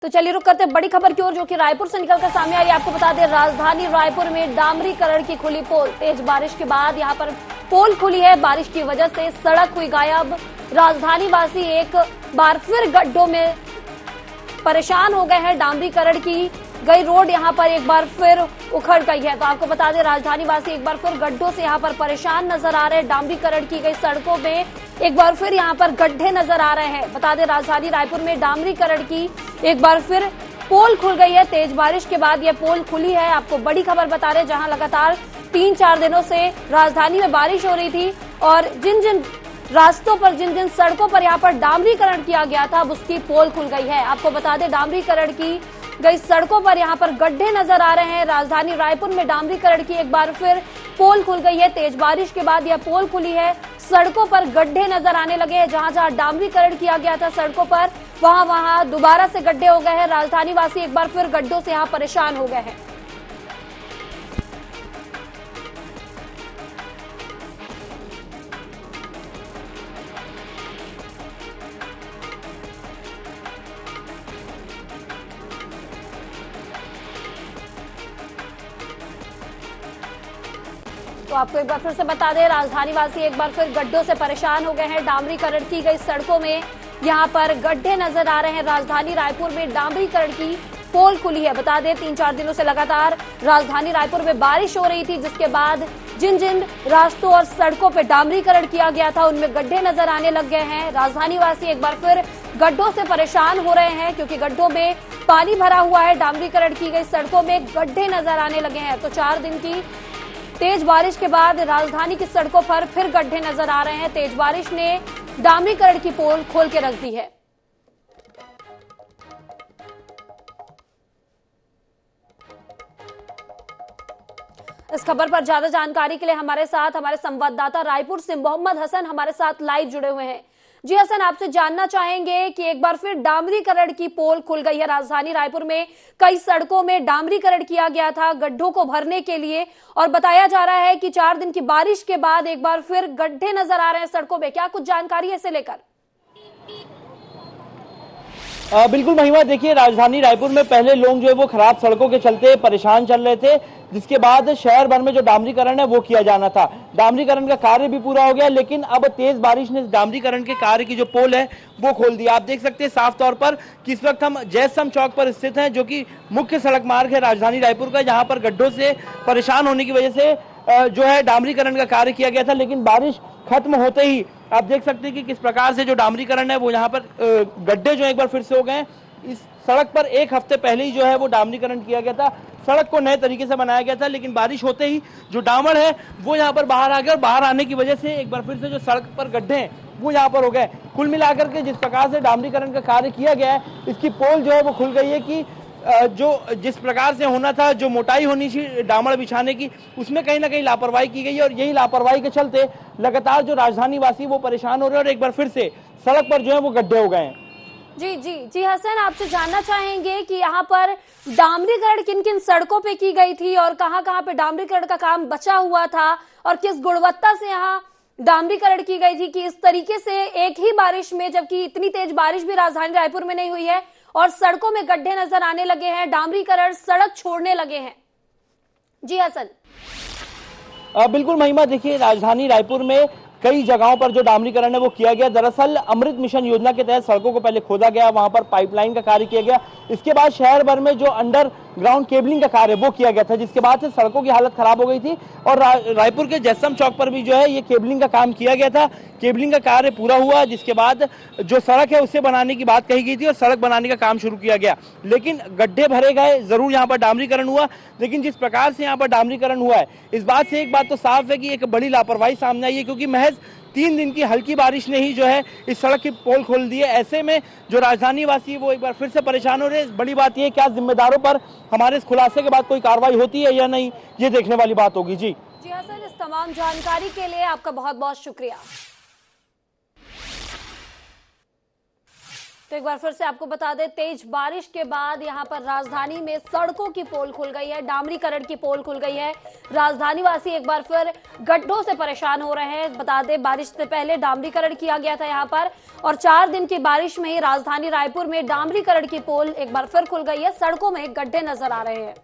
तो चलिए रुक करते बड़ी खबर की ओर, जो कि रायपुर से निकलकर सामने आ रही है। आपको बता दें, राजधानी रायपुर में डामरीकरण की खुली पोल। तेज बारिश के बाद यहां पर पोल खुली है। बारिश की वजह से सड़क हुई गायब। राजधानी वासी एक बार फिर गड्ढों में परेशान हो गए हैं। डामरीकरण की गई रोड यहां पर एक बार फिर उखड़ गई है। तो आपको बता दें, राजधानी वासी एक बार फिर गड्ढों से यहां पर परेशान नजर आ रहे हैं। डामरीकरण की गई सड़कों में एक बार फिर यहां पर गड्ढे नजर आ रहे हैं। बता दें, राजधानी रायपुर में डामरीकरण की एक बार फिर पोल खुल गई है। तेज बारिश के बाद यह पोल खुली है। आपको बड़ी खबर बता रहे, जहां लगातार 3-4 दिनों से राजधानी में बारिश हो रही थी और जिन जिन रास्तों पर, जिन जिन सड़कों पर यहां पर डामरीकरण किया गया था, उसकी पोल खुल गई है। आपको बता दें, डामरीकरण की गई सड़कों पर यहां पर गड्ढे नजर आ रहे हैं। राजधानी रायपुर में डामरीकरण की एक बार फिर पोल खुल गई है। तेज बारिश के बाद यह पोल खुली है। सड़कों पर गड्ढे नजर आने लगे हैं। जहां जहां डामरीकरण किया गया था सड़कों पर, वहां वहां दोबारा से गड्ढे हो गए हैं। राजधानी वासी एक बार फिर गड्ढों से यहां परेशान हो गए हैं। तो आपको एक बार फिर से बता दें, राजधानी वासी एक बार फिर गड्ढों से परेशान हो गए हैं। डामरीकरण की गई सड़कों में यहां पर गड्ढे नजर आ रहे हैं। राजधानी रायपुर में डामरीकरण की पोल खुली है। बता दें, 3-4 दिनों से लगातार राजधानी रायपुर में बारिश हो रही थी, जिसके बाद जिन जिन रास्तों और सड़कों पर डामरीकरण किया गया था, उनमें गड्ढे नजर आने लग गए हैं। राजधानी वासी एक बार फिर गड्ढों से परेशान हो रहे हैं, क्योंकि गड्ढों में पानी भरा हुआ है। डामरीकरण की गई सड़कों में गड्ढे नजर आने लगे हैं। तो 4 दिन की तेज बारिश के बाद राजधानी की सड़कों पर फिर गड्ढे नजर आ रहे हैं। तेज बारिश ने डामरीकरण की पोल खोल के रख दी है। इस खबर पर ज्यादा जानकारी के लिए हमारे साथ हमारे संवाददाता रायपुर से मोहम्मद हसन हमारे साथ लाइव जुड़े हुए हैं। जी हसन, आपसे जानना चाहेंगे कि एक बार फिर डामरीकरण की पोल खुल गई है। राजधानी रायपुर में कई सड़कों में डामरीकरण किया गया था गड्ढों को भरने के लिए, और बताया जा रहा है कि 4 दिन की बारिश के बाद एक बार फिर गड्ढे नजर आ रहे हैं सड़कों में। क्या कुछ जानकारी है इसे लेकर? बिल्कुल महिमा, देखिए राजधानी रायपुर में पहले लोग जो है वो खराब सड़कों के चलते परेशान चल रहे थे, जिसके बाद शहर भर में जो डामरीकरण है वो किया जाना था। डामरीकरण का कार्य भी पूरा हो गया, लेकिन अब तेज बारिश ने डामरीकरण के कार्य की जो पोल है वो खोल दिया। आप देख सकते हैं साफ तौर पर कि इस वक्त हम जयस्तंभ चौक पर स्थित हैं, जो कि मुख्य सड़क मार्ग है राजधानी रायपुर का, जहां पर गड्ढों से परेशान होने की वजह से जो है डामरीकरण का कार्य किया गया था। लेकिन बारिश खत्म होते ही आप देख सकते हैं कि किस प्रकार से जो डामरीकरण है वो यहाँ पर गड्ढे जो एक बार फिर से हो गए हैं। इस सड़क पर 1 हफ्ते पहले ही जो है वो डामरीकरण किया गया था। सड़क को नए तरीके से बनाया गया था, लेकिन बारिश होते ही जो डामर है वो यहाँ पर बाहर आ गया, और बाहर आने की वजह से एक बार फिर से जो सड़क पर गड्ढे हैं वो यहाँ पर हो गए। कुल मिलाकर के जिस प्रकार से डामरीकरण का कार्य किया गया है, इसकी पोल जो है वो खुल गई है कि जो जिस प्रकार से होना था, जो मोटाई होनी थी डामर बिछाने की, उसमें कहीं ना कहीं लापरवाही की गई है। और यही लापरवाही के चलते लगातार जो राजधानी वासी वो परेशान हो रहे हैं, और एक बार फिर से सड़क पर जो है वो गड्ढे हो गए हैं। जी हसन, आपसे जानना चाहेंगे कि यहाँ पर डामरीकरण किन किन सड़कों पे की गई थी और कहाँ कहाँ पे डामरीकरण का काम बचा हुआ था, और किस गुणवत्ता से यहाँ डामरीकरण की गई थी कि इस तरीके से एक ही बारिश में, जबकि इतनी तेज बारिश भी राजधानी रायपुर में नहीं हुई है और सड़कों में गड्ढे नजर आने लगे हैं, डामरीकरण सड़क छोड़ने लगे हैं। जी हसन। बिल्कुल महिमा, देखिए राजधानी रायपुर में कई जगहों पर जो डामरीकरण है वो किया गया। दरअसल अमृत मिशन योजना के तहत सड़कों को पहले खोदा गया, वहां पर पाइपलाइन का कार्य किया गया। इसके बाद शहर भर में जो अंडरग्राउंड केबलिंग का कार्य वो किया गया था, जिसके बाद से सड़कों की हालत खराब हो गई थी। और रायपुर के जयस्तंभ चौक पर भी जो है ये केबलिंग का काम किया गया था। केबलिंग का कार्य पूरा हुआ, जिसके बाद जो सड़क है उसे बनाने की बात कही गई थी और सड़क बनाने का काम शुरू किया गया। लेकिन गड्ढे भरे गए, जरूर यहाँ पर डामरीकरण हुआ, लेकिन जिस प्रकार से यहाँ पर डामरीकरण हुआ है, इस बात से एक बात तो साफ है कि एक बड़ी लापरवाही सामने आई है, क्योंकि महज 3 दिन की हल्की बारिश ने ही जो है इस सड़क की पोल खोल दी है। ऐसे में जो राजधानी वासी वो एक बार फिर से परेशान हो रहे हैं। बड़ी बात यह, क्या जिम्मेदारों पर हमारे इस खुलासे के बाद कोई कार्रवाई होती है या नहीं, ये देखने वाली बात होगी। जी हसन, इस तमाम जानकारी के लिए आपका बहुत बहुत शुक्रिया। तो एक बार फिर से आपको बता दें, तेज बारिश के बाद यहां पर राजधानी में सड़कों की पोल खुल गई है, डामरीकरण की पोल खुल गई है। राजधानी वासी एक बार फिर गड्ढों से परेशान हो रहे हैं। बता दें, बारिश से पहले डामरीकरण किया गया था यहां पर, और 4 दिन की बारिश में ही राजधानी रायपुर में डामरीकरण की पोल एक बार फिर खुल गई है। सड़कों में गड्ढे नजर आ रहे हैं।